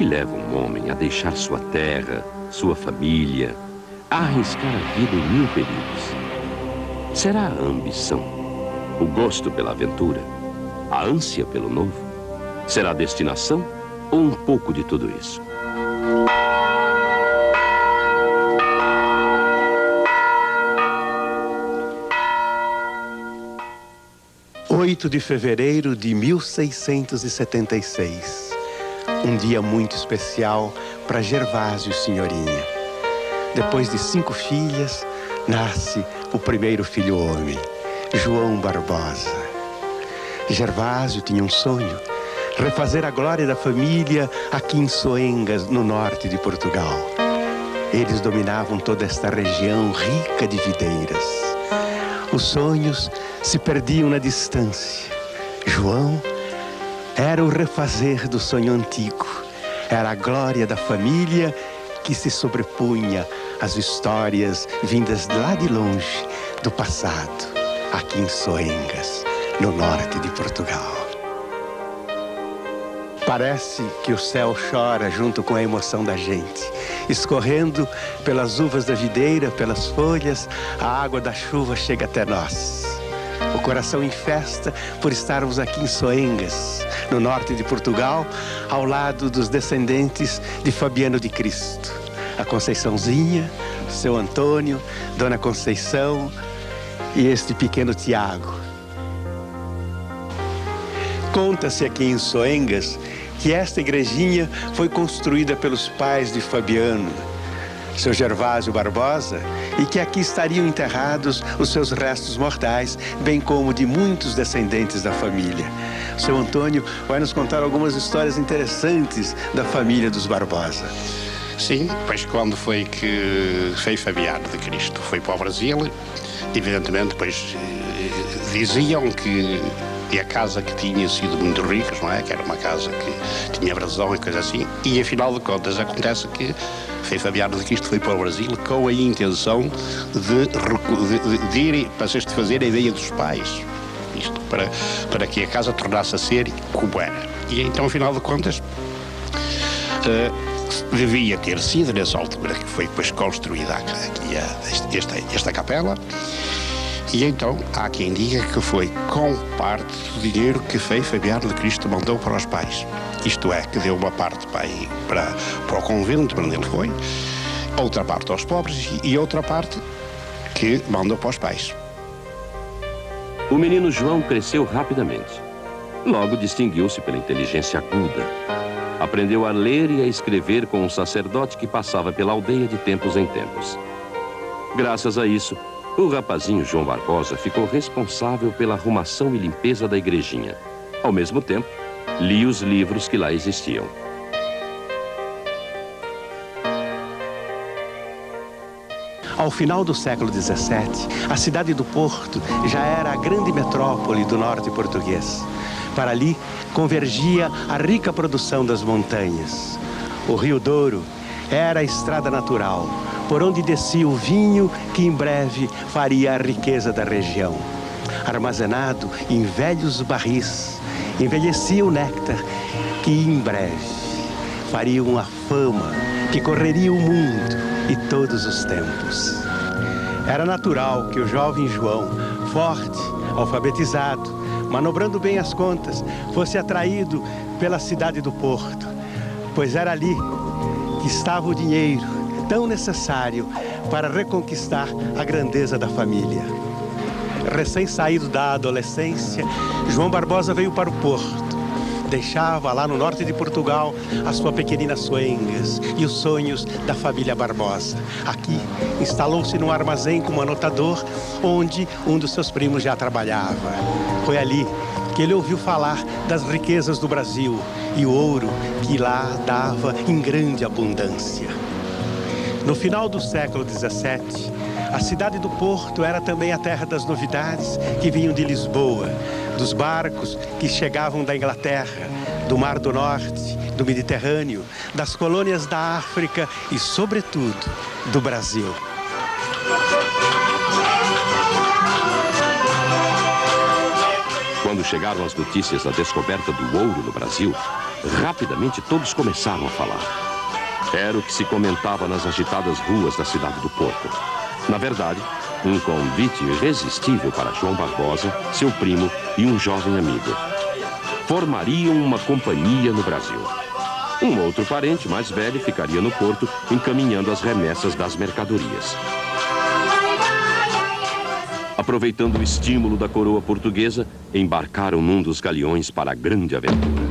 leva um homem a deixar sua terra, sua família, a arriscar a vida em 1000 perigos? Será a ambição, o gosto pela aventura, a ânsia pelo novo? Será a destinação ou um pouco de tudo isso? 8 de fevereiro de 1676. Um dia muito especial para Gervásio Senhorinha. Depois de 5 filhas, nasce o primeiro filho homem, João Barbosa. Gervásio tinha um sonho: refazer a glória da família aqui em Soengas, no norte de Portugal. Eles dominavam toda esta região rica de videiras. Os sonhos se perdiam na distância. João era o refazer do sonho antigo. Era a glória da família que se sobrepunha às histórias vindas lá de longe, do passado, aqui em Soengas, no norte de Portugal. Parece que o céu chora junto com a emoção da gente. Escorrendo pelas uvas da videira, pelas folhas, a água da chuva chega até nós. O coração em festa por estarmos aqui em Soengas, no norte de Portugal, ao lado dos descendentes de Fabiano de Cristo. A Conceiçãozinha, seu Antônio, Dona Conceição e este pequeno Tiago. Conta-se aqui em Soengas que esta igrejinha foi construída pelos pais de Fabiano, seu Gervásio Barbosa, e que aqui estariam enterrados os seus restos mortais, bem como de muitos descendentes da família. Seu Antônio vai nos contar algumas histórias interessantes da família dos Barbosa. Sim, pois quando foi que Fabiano de Cristo foi para o Brasil, evidentemente, pois diziam que a casa que tinha sido muito rica, não é? Que era uma casa que tinha brasão e coisa assim. E, afinal de contas, acontece que Fabiano de Cristo foi para o Brasil com a intenção de ir para satisfazer a ideia dos pais. Isto, para que a casa tornasse a ser como era. E então, afinal de contas, devia ter sido nessa altura que foi depois construída aqui esta capela. E então, há quem diga que foi com parte do dinheiro que Fabiano de Cristo mandou para os pais. Isto é, que deu uma parte para o convento onde ele foi, outra parte aos pobres e outra parte que mandou para os pais. O menino João cresceu rapidamente. Logo distinguiu-se pela inteligência aguda. Aprendeu a ler e a escrever com um sacerdote que passava pela aldeia de tempos em tempos. Graças a isso, o rapazinho João Barbosa ficou responsável pela arrumação e limpeza da igrejinha. Ao mesmo tempo, lia os livros que lá existiam. Ao final do século XVII, a cidade do Porto já era a grande metrópole do norte português. Para ali, convergia a rica produção das montanhas. O Rio Douro era a estrada natural, por onde descia o vinho que em breve faria a riqueza da região. Armazenado em velhos barris, envelhecia o néctar que em breve faria uma fama que correria o mundo e todos os tempos. Era natural que o jovem João, forte, alfabetizado, manobrando bem as contas, fosse atraído pela cidade do Porto, pois era ali que estava o dinheiro tão necessário para reconquistar a grandeza da família. Recém-saído da adolescência, João Barbosa veio para o Porto. Deixava lá no norte de Portugal a sua pequenina Soengas e os sonhos da família Barbosa. Aqui, instalou-se num armazém como anotador, onde um dos seus primos já trabalhava. Foi ali que ele ouviu falar das riquezas do Brasil e o ouro que lá dava em grande abundância. No final do século XVII, a cidade do Porto era também a terra das novidades que vinham de Lisboa, dos barcos que chegavam da Inglaterra, do Mar do Norte, do Mediterrâneo, das colônias da África e, sobretudo, do Brasil. Quando chegaram as notícias da descoberta do ouro no Brasil, rapidamente todos começaram a falar. Era o que se comentava nas agitadas ruas da cidade do Porto. Na verdade, um convite irresistível para João Barbosa, seu primo e um jovem amigo. Formariam uma companhia no Brasil. Um outro parente mais velho ficaria no porto, encaminhando as remessas das mercadorias. Aproveitando o estímulo da coroa portuguesa, embarcaram num dos galeões para a grande aventura.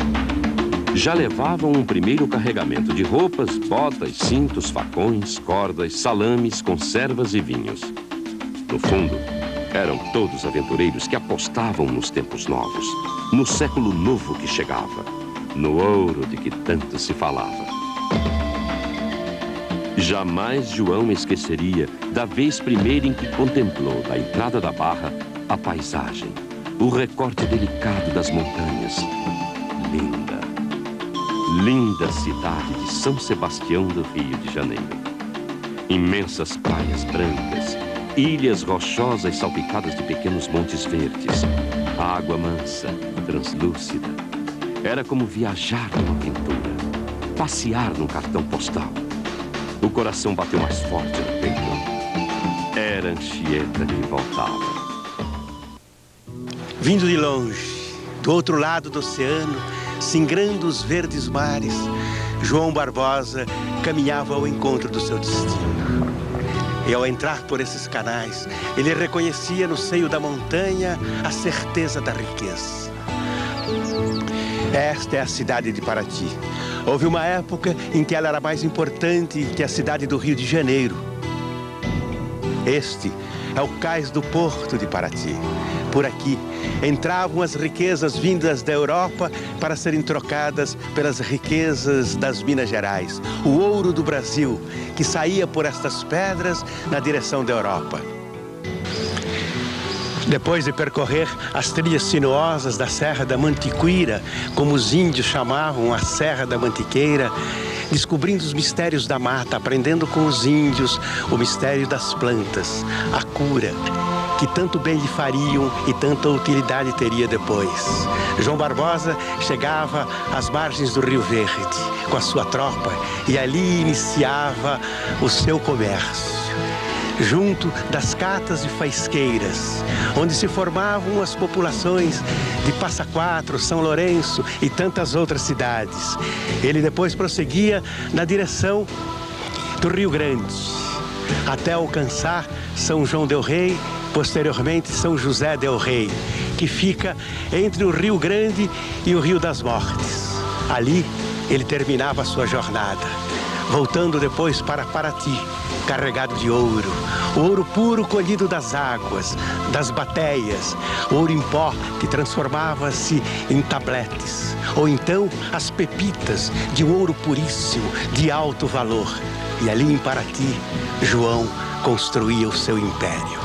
Já levavam um primeiro carregamento de roupas, botas, cintos, facões, cordas, salames, conservas e vinhos. No fundo, eram todos aventureiros que apostavam nos tempos novos, no século novo que chegava, no ouro de que tanto se falava. Jamais João esqueceria da vez primeira em que contemplou, da entrada da barra, a paisagem, o recorte delicado das montanhas. Linda, linda cidade de São Sebastião do Rio de Janeiro. Imensas praias brancas, ilhas rochosas salpicadas de pequenos montes verdes, água mansa, translúcida. Era como viajar numa pintura, passear num cartão postal. O coração bateu mais forte no peito. Era Anchieta que voltava. Vindo de longe, do outro lado do oceano, singrando os verdes mares, João Barbosa caminhava ao encontro do seu destino. E ao entrar por esses canais, ele reconhecia no seio da montanha a certeza da riqueza. Esta é a cidade de Paraty. Houve uma época em que ela era mais importante que a cidade do Rio de Janeiro. Este é o cais do porto de Paraty. Por aqui entravam as riquezas vindas da Europa para serem trocadas pelas riquezas das Minas Gerais. O ouro do Brasil, que saía por estas pedras na direção da Europa. Depois de percorrer as trilhas sinuosas da Serra da Mantiqueira, como os índios chamavam a Serra da Mantiqueira, descobrindo os mistérios da mata, aprendendo com os índios o mistério das plantas, a cura, que tanto bem lhe fariam e tanta utilidade teria depois. João Barbosa chegava às margens do Rio Verde com a sua tropa e ali iniciava o seu comércio. Junto das catas e faisqueiras, onde se formavam as populações de Passa Quatro, São Lourenço e tantas outras cidades. Ele depois prosseguia na direção do Rio Grande, até alcançar São João del Rei, posteriormente São José del Rei, que fica entre o Rio Grande e o Rio das Mortes. Ali ele terminava a sua jornada, voltando depois para Paraty, carregado de ouro, o ouro puro colhido das águas, das bateias, ouro em pó que transformava-se em tabletes, ou então as pepitas de um ouro puríssimo, de alto valor. E ali em Paraty, João construía o seu império.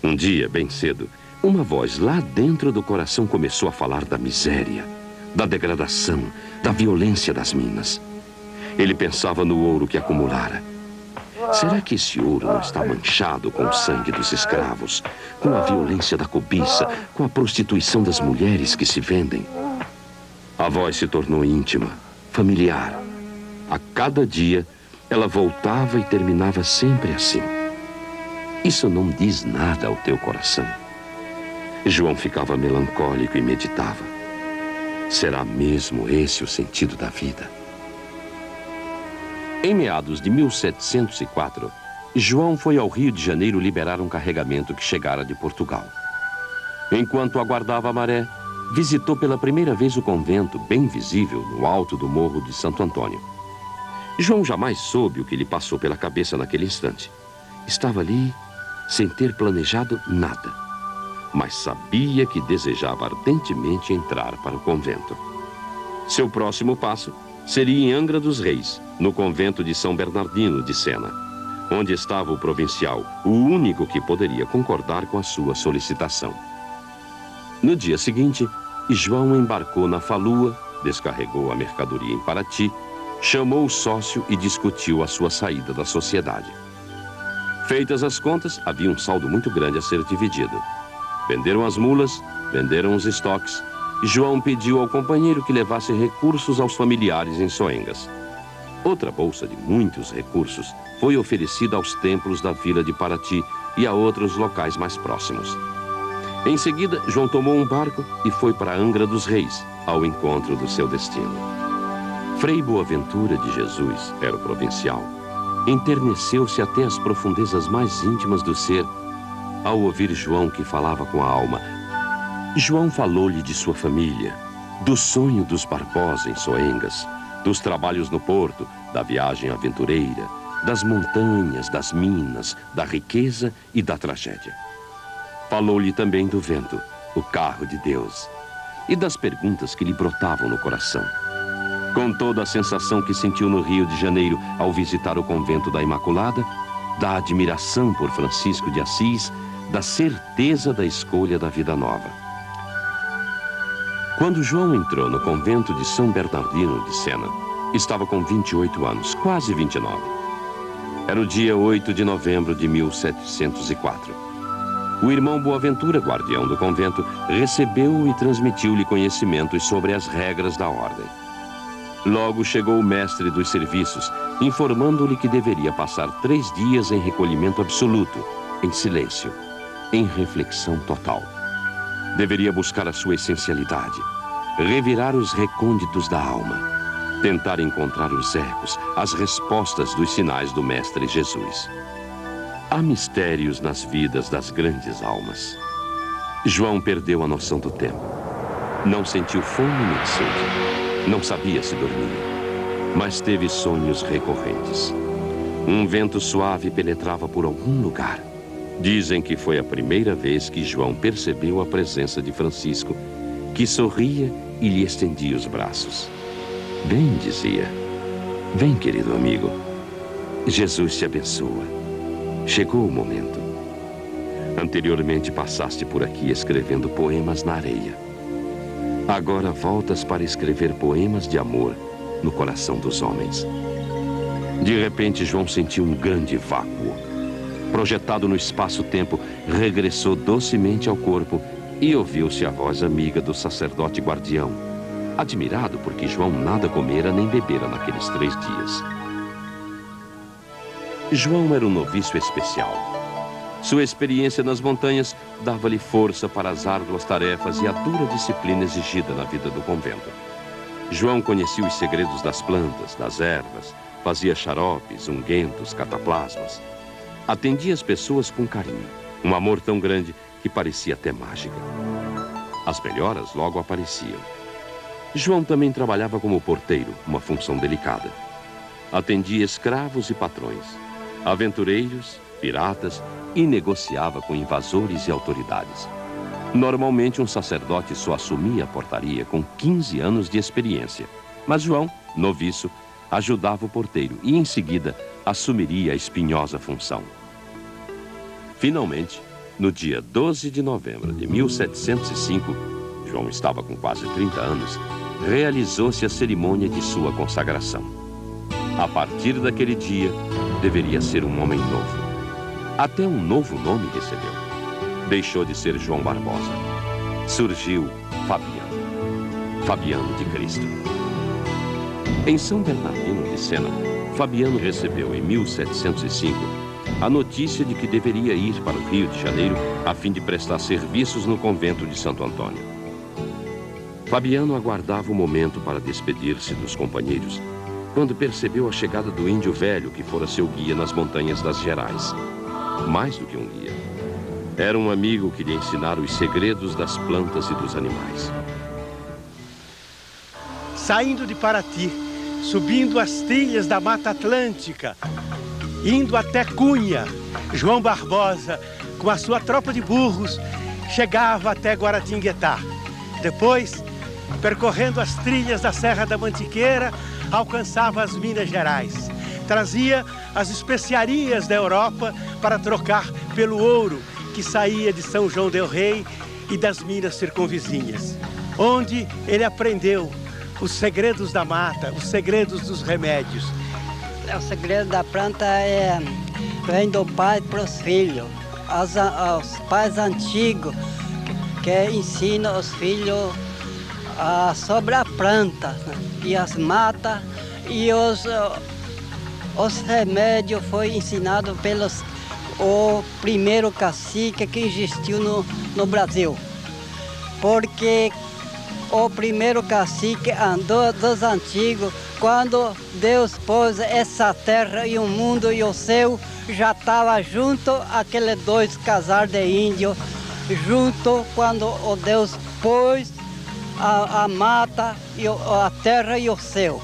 Um dia, bem cedo, uma voz lá dentro do coração começou a falar da miséria, da degradação, da violência das minas. Ele pensava no ouro que acumulara. Será que esse ouro não está manchado com o sangue dos escravos, com a violência da cobiça, com a prostituição das mulheres que se vendem? A voz se tornou íntima, familiar. A cada dia, ela voltava e terminava sempre assim. Isso não diz nada ao teu coração. João ficava melancólico e meditava. Será mesmo esse o sentido da vida? Em meados de 1704, João foi ao Rio de Janeiro liberar um carregamento que chegara de Portugal. Enquanto aguardava a maré, visitou pela primeira vez o convento, bem visível, no alto do morro de Santo Antônio. João jamais soube o que lhe passou pela cabeça naquele instante. Estava ali sem ter planejado nada, mas sabia que desejava ardentemente entrar para o convento. Seu próximo passo seria em Angra dos Reis, no convento de São Bernardino de Sena, onde estava o provincial, o único que poderia concordar com a sua solicitação. No dia seguinte, João embarcou na falua, descarregou a mercadoria em Paraty, chamou o sócio e discutiu a sua saída da sociedade. Feitas as contas, havia um saldo muito grande a ser dividido. Venderam as mulas, venderam os estoques. E João pediu ao companheiro que levasse recursos aos familiares em Soengas. Outra bolsa de muitos recursos foi oferecida aos templos da vila de Paraty e a outros locais mais próximos. Em seguida, João tomou um barco e foi para Angra dos Reis, ao encontro do seu destino. Frei Boaventura de Jesus era o provincial. Enterneceu-se até as profundezas mais íntimas do ser ao ouvir João que falava com a alma. João falou-lhe de sua família, do sonho dos Barbosa em Soengas, dos trabalhos no porto, da viagem aventureira, das montanhas, das minas, da riqueza e da tragédia. Falou-lhe também do vento, o carro de Deus, e das perguntas que lhe brotavam no coração. Com toda a sensação que sentiu no Rio de Janeiro ao visitar o convento da Imaculada, da admiração por Francisco de Assis, da certeza da escolha da vida nova. Quando João entrou no convento de São Bernardino de Sena, estava com 28 anos, quase 29. Era o dia 8 de novembro de 1704. O irmão Boaventura, guardião do convento, recebeu-o e transmitiu-lhe conhecimentos sobre as regras da ordem. Logo chegou o mestre dos serviços, informando-lhe que deveria passar 3 dias em recolhimento absoluto, em silêncio, em reflexão total. Deveria buscar a sua essencialidade, revirar os recônditos da alma, tentar encontrar os ecos, as respostas dos sinais do Mestre Jesus. Há mistérios nas vidas das grandes almas. João perdeu a noção do tempo. Não sentiu fome nem sede. Não sabia se dormia, mas teve sonhos recorrentes. Um vento suave penetrava por algum lugar. Dizem que foi a primeira vez que João percebeu a presença de Francisco, que sorria e lhe estendia os braços. Vem, dizia. Vem, querido amigo. Jesus te abençoa. Chegou o momento. Anteriormente passaste por aqui escrevendo poemas na areia. Agora voltas para escrever poemas de amor no coração dos homens. De repente, João sentiu um grande vácuo. Projetado no espaço-tempo, regressou docemente ao corpo e ouviu-se a voz amiga do sacerdote guardião, admirado porque João nada comera nem bebera naqueles 3 dias. João era um noviço especial. Sua experiência nas montanhas dava-lhe força para as árduas tarefas e a dura disciplina exigida na vida do convento. João conhecia os segredos das plantas, das ervas, fazia xaropes, unguentos, cataplasmas. Atendia as pessoas com carinho, um amor tão grande que parecia até mágica. As melhoras logo apareciam. João também trabalhava como porteiro, uma função delicada. Atendia escravos e patrões, aventureiros, piratas e negociava com invasores e autoridades. Normalmente, um sacerdote só assumia a portaria com 15 anos de experiência. Mas João, noviço, ajudava o porteiro e, em seguida, assumiria a espinhosa função. Finalmente, no dia 12 de novembro de 1705, João estava com quase 30 anos, realizou-se a cerimônia de sua consagração. A partir daquele dia, deveria ser um homem novo. Até um novo nome recebeu. Deixou de ser João Barbosa. Surgiu Fabiano. Fabiano de Cristo. Em São Bernardino de Sena, Fabiano recebeu em 1705 a notícia de que deveria ir para o Rio de Janeiro a fim de prestar serviços no convento de Santo Antônio. Fabiano aguardava o momento para despedir-se dos companheiros, quando percebeu a chegada do índio velho que fora seu guia nas montanhas das Gerais. Mais do que um guia, era um amigo que lhe ensinara os segredos das plantas e dos animais. Saindo de Paraty, subindo as trilhas da Mata Atlântica, indo até Cunha, João Barbosa, com a sua tropa de burros, chegava até Guaratinguetá. Depois, percorrendo as trilhas da Serra da Mantiqueira, alcançava as Minas Gerais. Trazia as especiarias da Europa para trocar pelo ouro que saía de São João del Rei e das minas circunvizinhas, onde ele aprendeu os segredos da mata, os segredos dos remédios. O segredo da planta vem do pai para os filhos. Os pais antigos que ensina os filhos sobre a planta, né? E as matas e os remédios foi ensinado o primeiro cacique que existiu no Brasil. Porque o primeiro cacique andou dos antigos, quando Deus pôs essa terra e o mundo e o céu, já estava junto aqueles dois casais de índios, junto quando o Deus pôs a mata, a terra e o céu.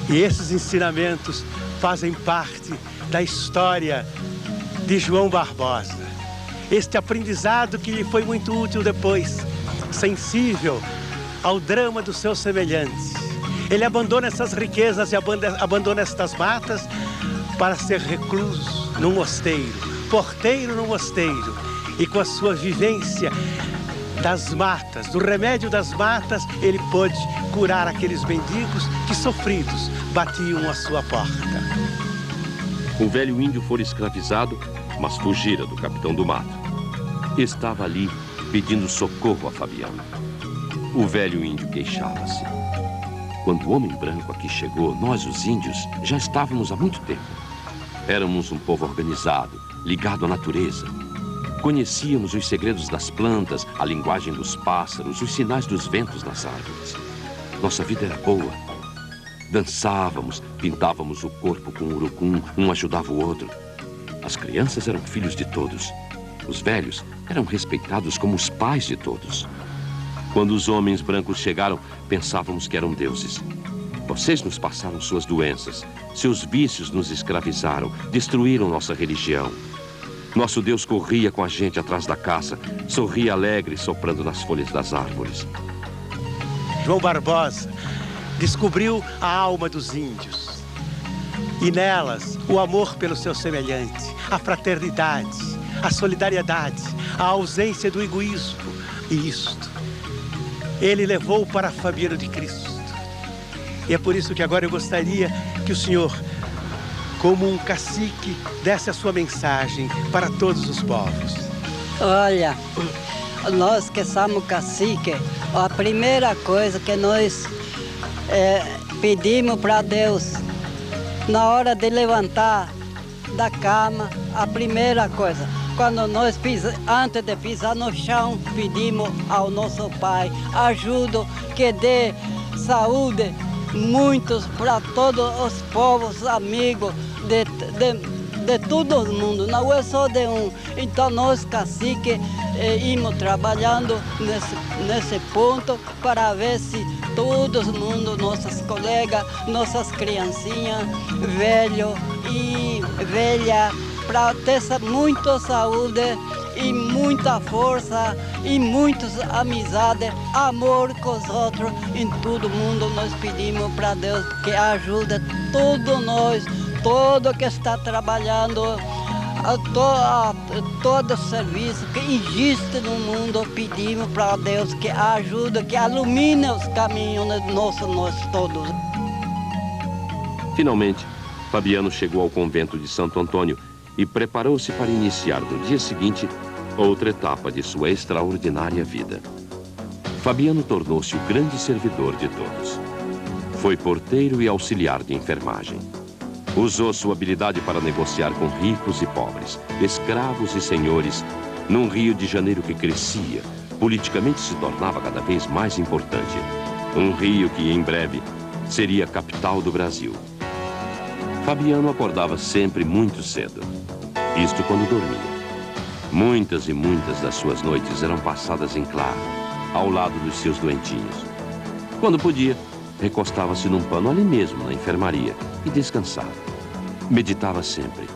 E esses ensinamentos fazem parte da história de João Barbosa. Este aprendizado que lhe foi muito útil depois, sensível ao drama dos seus semelhantes. Ele abandona essas riquezas e abandona estas matas para ser recluso num mosteiro, porteiro no mosteiro. E com a sua vivência das matas, do remédio das matas, ele pôde curar aqueles mendigos que, sofridos, batiam à sua porta. O velho índio fora escravizado, mas fugira do capitão do mato. Estava ali pedindo socorro a Fabiano. O velho índio queixava-se. Quando o homem branco aqui chegou, nós, os índios, já estávamos há muito tempo. Éramos um povo organizado, ligado à natureza. Conhecíamos os segredos das plantas, a linguagem dos pássaros, os sinais dos ventos nas árvores. Nossa vida era boa. Dançávamos, pintávamos o corpo com urucum, um ajudava o outro. As crianças eram filhos de todos. Os velhos eram respeitados como os pais de todos. Quando os homens brancos chegaram, pensávamos que eram deuses. Vocês nos passaram suas doenças, seus vícios nos escravizaram, destruíram nossa religião. Nosso Deus corria com a gente atrás da caça, sorria alegre, soprando nas folhas das árvores. João Barbosa descobriu a alma dos índios. E nelas, o amor pelo seu semelhante, a fraternidade, a solidariedade, a ausência do egoísmo. E isto ele levou para Fabiano de Cristo. E é por isso que agora eu gostaria que o senhor, como um cacique, desse a sua mensagem para todos os povos. Olha, nós que somos cacique, a primeira coisa que nós pedimos para Deus, na hora de levantar da cama, a primeira coisa, quando nós antes de pisar no chão, pedimos ao nosso Pai ajuda, que dê saúde muitos para todos os povos amigos de todo o mundo, não é só de um. Então nós, cacique, íamos trabalhando nesse ponto para ver se todo mundo, nossos colegas, nossas criancinhas, velho e velha, para ter muita saúde e muita força e muitas amizades, amor com os outros. Em todo mundo nós pedimos para Deus que ajude todos nós, todo que está trabalhando, todo serviço que existe no mundo, pedimos para Deus que ajude, que ilumine os caminhos nossos, nós todos. Finalmente, Fabiano chegou ao convento de Santo Antônio e preparou-se para iniciar no dia seguinte outra etapa de sua extraordinária vida. Fabiano tornou-se o grande servidor de todos. Foi porteiro e auxiliar de enfermagem. Usou sua habilidade para negociar com ricos e pobres, escravos e senhores, num Rio de Janeiro que crescia, politicamente se tornava cada vez mais importante. Um Rio que, em breve, seria a capital do Brasil. Fabiano acordava sempre muito cedo. Isto quando dormia. Muitas e muitas das suas noites eram passadas em claro, ao lado dos seus doentinhos. Quando podia, recostava-se num pano ali mesmo, na enfermaria, e descansava. Meditava sempre.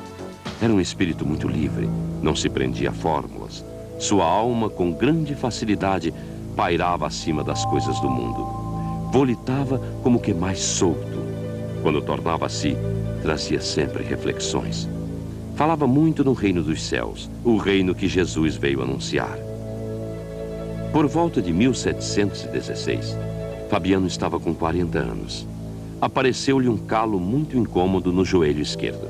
Era um espírito muito livre, não se prendia a fórmulas. Sua alma, com grande facilidade, pairava acima das coisas do mundo. Volitava como que mais solto. Quando tornava a si, trazia sempre reflexões. Falava muito no reino dos céus, o reino que Jesus veio anunciar. Por volta de 1716, Fabiano estava com 40 anos. Apareceu-lhe um calo muito incômodo no joelho esquerdo.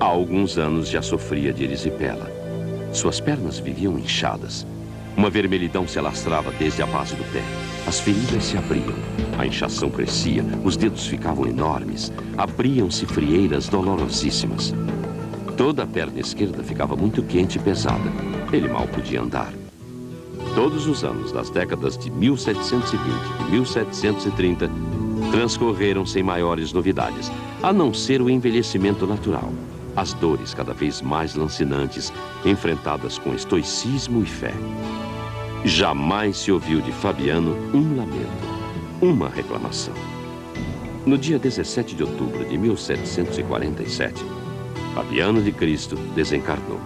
Há alguns anos já sofria de erisipela. Suas pernas viviam inchadas. Uma vermelhidão se alastrava desde a base do pé. As feridas se abriam. A inchação crescia, os dedos ficavam enormes. Abriam-se frieiras dolorosíssimas. Toda a perna esquerda ficava muito quente e pesada. Ele mal podia andar. Todos os anos das décadas de 1720 e 1730 transcorreram sem maiores novidades, a não ser o envelhecimento natural. As dores cada vez mais lancinantes, enfrentadas com estoicismo e fé. Jamais se ouviu de Fabiano um lamento, uma reclamação. No dia 17 de outubro de 1747, Fabiano de Cristo desencarnou.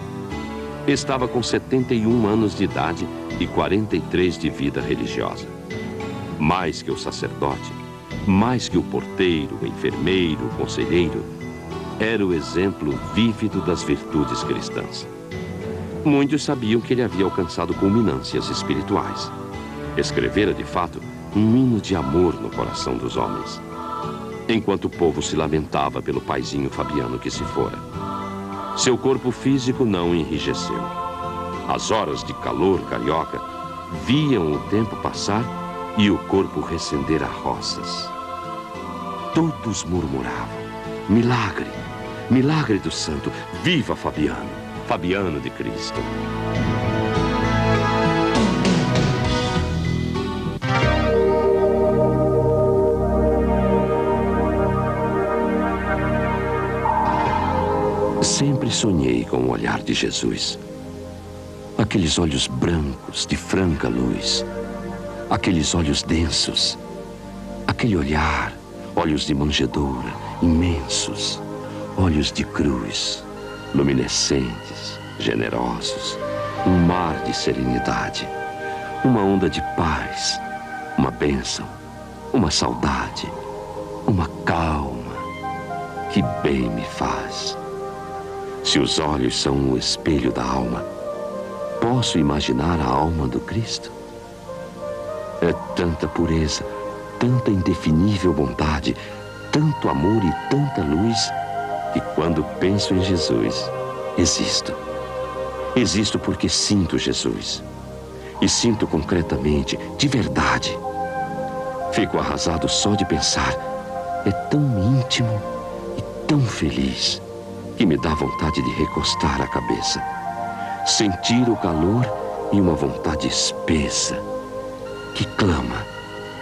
Estava com 71 anos de idade e 43 de vida religiosa. Mais que o sacerdote, mais que o porteiro, o enfermeiro, o conselheiro, era o exemplo vívido das virtudes cristãs. Muitos sabiam que ele havia alcançado culminâncias espirituais. Escrevera, de fato, um hino de amor no coração dos homens. Enquanto o povo se lamentava pelo paizinho Fabiano que se fora, seu corpo físico não enrijeceu. As horas de calor carioca viam o tempo passar e o corpo recender a rosas. Todos murmuravam: milagre, milagre do santo, viva Fabiano, Fabiano de Cristo. Sempre sonhei com o olhar de Jesus. Aqueles olhos brancos de franca luz, aqueles olhos densos, aquele olhar, olhos de manjedoura, imensos, olhos de cruz, luminescentes, generosos, um mar de serenidade, uma onda de paz, uma bênção, uma saudade, uma calma que bem me faz. Se os olhos são o espelho da alma, posso imaginar a alma do Cristo? É tanta pureza, tanta indefinível bondade, tanto amor e tanta luz, que quando penso em Jesus, existo. Existo porque sinto Jesus. E sinto concretamente, de verdade. Fico arrasado só de pensar. É tão íntimo e tão feliz que me dá vontade de recostar a cabeça. Sentir o calor e uma vontade espessa que clama.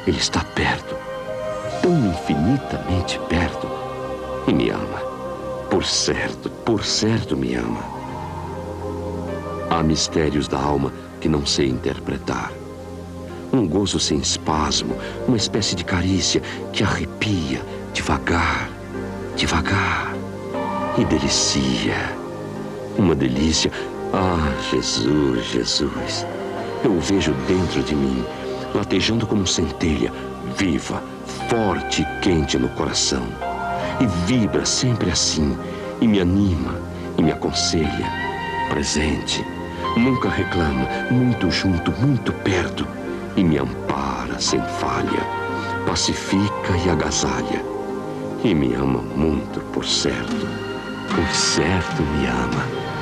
Ele está perto, tão infinitamente perto, e me ama. Por certo me ama. Há mistérios da alma que não sei interpretar. Um gozo sem espasmo, uma espécie de carícia que arrepia devagar, devagar, e delicia. Uma delícia. Ah, Jesus, Jesus. Eu o vejo dentro de mim, latejando como centelha, viva, forte e quente no coração. E vibra sempre assim, e me anima, e me aconselha. Presente, nunca reclama, muito junto, muito perto, e me ampara sem falha, pacifica e agasalha. E me ama muito, por certo me ama.